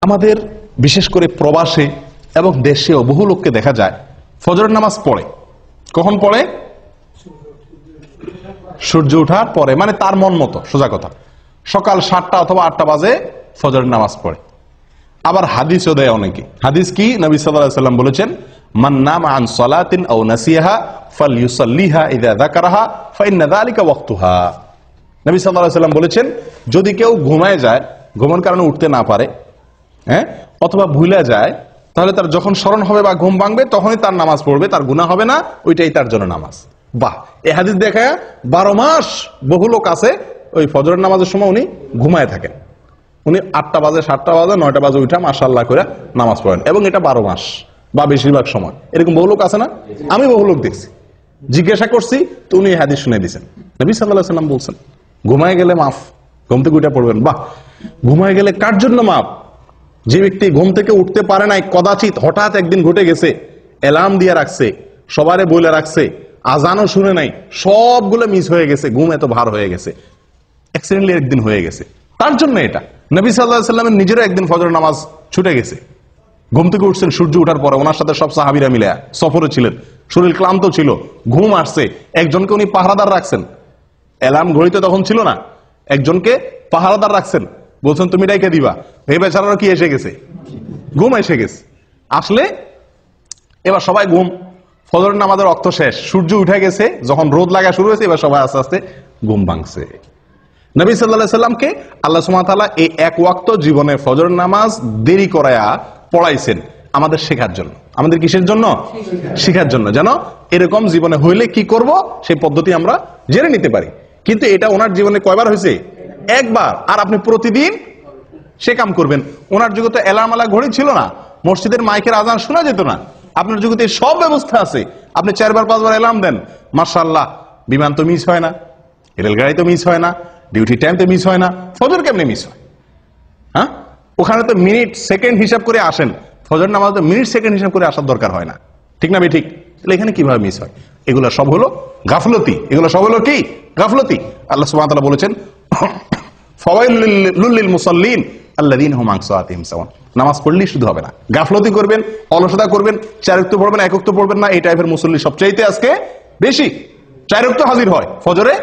আমাদের বিশেষ করে প্রবাসে এবং দেশেও বহু লোককে দেখা যায় ফজরের নামাজ পড়ে। কখন পড়ে? সূর্য ওঠার পরে, মানে তার মন মতো। সোজা কথা, সকাল 7টা অথবা 8টা বাজে ফজরের নামাজ পড়ে। আবার হাদিসও দেয় অনেকে। হাদিস কি? নবী সাল্লাল্লাহু আলাইহি ওয়াসাল্লাম বলেছেন, মান নামা আন সালাতিন আও নাসিয়াহা ফালইউসাল্লিহা ইযা যাকারাহা ফাইন্না যালিকা ওয়াক্তুহা। নবী সাল্লাল্লাহু আলাইহি ওয়াসাল্লাম বলেছেন, যদি কেউ ঘুমায় যায়, ঘুমের কারণে উঠতে না পারে, অথবা ভুলে যায়, তাহলে তার যখন স্মরণ হবে বা ঘুম ভাঙবে তখনই তার নামাজ পড়বে, তার গুনাহ হবে না, ওইটাই তার জন্য নামাজ। বাহ! এই হাদিস দেখায় 12 মাস বহু লোক আছে ওই ফজরের নামাজের সময় উনি ঘুমায় থাকেন। উনি 8টা বাজে, 7টা বাজে, 9টা বাজে উঠা মাশাআল্লাহ করে নামাজ পড়েন, এবং এটা 12 মাস বা বেশিরভাগ সময়। এরকম বহু লোক আছে না? আমি বহু লোক দেখছি, জিজ্ঞাসা করছি তো উনি হাদিস শুনে দিয়েছেন। নবী সাল্লাল্লাহু আলাইহি ওয়াসাল্লাম বলছেন, ঘুমায় গেলে মাফ, ঘুম থেকে উঠে পড়বেন। বাহ! ঘুমায় গেলে কার জন্য মাফ? যে ব্যক্তি ঘুম থেকে উঠতে পারে নাই, কদাচিৎ হঠাৎ একদিন ঘটে গেছে, অ্যালার্ম দিয়ে রাখছে, সবারে বলে রাখছে, আজানও শুনে নাই, সবগুলো মিস হয়ে গেছে, ঘুম এত ভার হয়ে গেছে, অ্যাক্সিডেন্টলি একদিন হয়ে গেছে, তার জন্য এটা। নবী সাল্লাল্লাহু আলাইহি ওয়াসাল্লামের নিজেরও একদিন ফজরের নামাজ ছুটে গেছে। ঘুম থেকে উঠছেন সূর্য ওঠার পরে, ওনার সাথে সব সাহাবীরা মিলে সফরে ছিলেন, শরীর ক্লান্ত ছিল, ঘুম আসছে, একজনকে উনি পাহারাদার রাখছেন। অ্যালার্ম ঘড়িতে তখন ছিল না, একজনকে পাহারাদার রাখছেন, বলছেন তুমি ডাইকে দিবা। এই বেচারারও কি এসে গেছে? ঘুম এসে গেছে। আসলে এবার সবাই ঘুম, ফজরের নামাজের রক্ত শেষ, সূর্য উঠে গেছে, যখন রোদ লাগা শুরু হয়েছে, এবার সবাই আস্তে আস্তে ঘুম ভাঙছে। নবী সাল্লাল্লাহু আলাইহি সাল্লামকে আল্লাহ সুবহানাহু ওয়া তাআলা এই এক ওয়াক্ত জীবনে ফজরের নামাজ দেরি করায়া পড়াইছেন আমাদের শেখার জন্য। আমাদের কিসের জন্য? শেখার জন্য, যেন এরকম জীবনে হইলে কি করব সেই পদ্ধতি আমরা জেনে নিতে পারি। কিন্তু এটা ওনার জীবনে কয়বার হয়েছে? একবার। আর আপনি প্রতিদিন সে কাম করবেন। ওনার যুগে তো অ্যালার্ম আলা ঘড়ি ছিল না, মসজিদের মাইকের আজান শোনা যেত না। আপনার যুগে সব ব্যবস্থা আছে, আপনি 4বার 5বার অ্যালার্ম দেন, মাশাআল্লাহ। বিমান তো মিস হয় না, রেলগাড়ি তো মিস হয় না, ডিউটি টাইম তো মিস হয় না, ফজর কেমনে মিস হয়? হ্যাঁ, ওখানে তো মিনিট সেকেন্ড হিসাব করে আসেন, ফজর নামাজ তো মিনিট সেকেন্ড হিসাব করে আসার দরকার হয় না, ঠিক না? ঠিক। তাহলে এখানে কিভাবে মিস হয়? এগুলো সব হলো গাফলতি। এগুলো সব হলো কি? গাফলতি। আল্লাহ সুবহানাহু ওয়া তাআলা বলেছেন, ফাওয়াইলুল লিল মুসাল্লিন আল্লাযীনা হুম আন সালাতিহিম সাহুন। নামাজ পড়লেই শুধু হবে না, গাফলতি করবেন, অলসতা করবেন, 4 ওয়াক্ত পড়বেন, 1 ওয়াক্ত পড়বেন না, এই টাইপের মুসল্লি সবচাইতে আজকে বেশি। 4 ওয়াক্ত হাজির হয়, ফজরে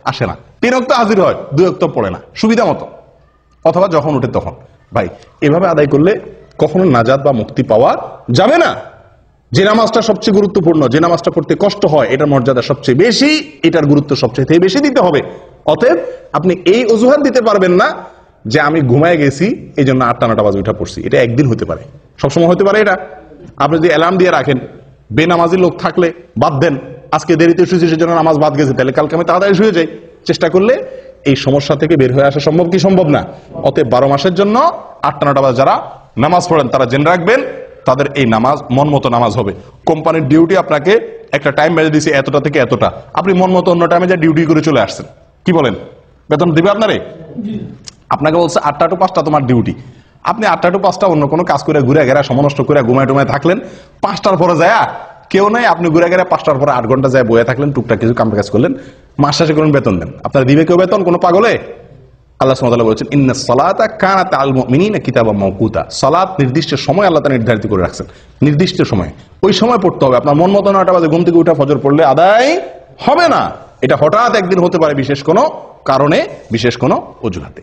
আসে না, 3 ওয়াক্ত হাজির হয়, 2 ওয়াক্ত পড়ে না সুবিধা মতো, অথবা যখন উঠে তখন। ভাই, এভাবে আদায় করলে কখনো নাজাত বা মুক্তি পাওয়া যাবে না। যে নামাজটা সবচেয়ে গুরুত্বপূর্ণ, যে নামাজটা পড়তে কষ্ট হয়, এটার মর্যাদা সবচেয়ে বেশি, এটার গুরুত্ব সবচেয়ে বেশি দিতে হবে। অতএব আপনি এই অজুহাত দিতে পারবেন না যে আমি ঘুমায় গেছি এই জন্য 8টা 9টা বাজে উঠা পড়ছি। এটা একদিন হতে পারে, সবসময় হতে পারে এটা। আপনি যদি অ্যালার্ম দিয়ে রাখেন, বেনামাজি লোক থাকলে বাদ দেন, আজকে দেরিতে শুয়েছি সেজন্য নামাজ বাদ গেছে, তাহলে কালকে আমি তাড়াতাড়ি শুয়ে যাই। চেষ্টা করলে এই সমস্যা থেকে বের হয়ে আসা সম্ভব কি সম্ভব না? অতএব 12 মাসের জন্য 8টা 9টা বাজে যারা নামাজ পড়েন তারা জেনে রাখবেন, তাদের এই নামাজ মন মতো নামাজ হবে। কোম্পানির ডিউটি আপনাকে একটা টাইম বেঁধে দিয়েছে, এতটা থেকে এতটা, আপনি মন মতো অন্য টাইমে যা ডিউটি করে চলে আসছেন, কি বলেন? বেতন দিবে আপনারে? আপনাকে বলছে 8টা টু 5টা তোমার ডিউটি, আপনি 8টা টু 5টা অন্য কোনো কাজ করে ঘুরে ঘেরা সমনষ্ট করে ঘুমায় টুমায় থাকলেন, 5টার পরে যায় কেউ নাই, আপনি ঘুরে ঘেরা 5টার পরে 8 ঘন্টা যায় বয়ে থাকলেন, টুকটাক কিছু কাম কাজ করলেন, মাস শেষে করুন বেতন দেন, আপনারা দিবে কেউ বেতন? কোনো পাগলে? আল্লাহ সুবহানাহু ওয়া তাআলা বলেছেন, ইন্নাস সালাতা কানাত আলাল মুমিনিনা কিতাবাম মাওকুতা। সালাত নির্দিষ্ট সময় আল্লাহ তাআলা নির্ধারিত করে রাখছেন, নির্দিষ্ট সময়, ওই সময় পড়তে হবে। আপনার মন মতো 9টা বাজে ঘুম থেকে উঠে ফজর পড়লে আদায় হবে না। এটা হঠাৎ একদিন হতে পারে, বিশেষ কোনো কারণে, বিশেষ কোনো অজুহাতে।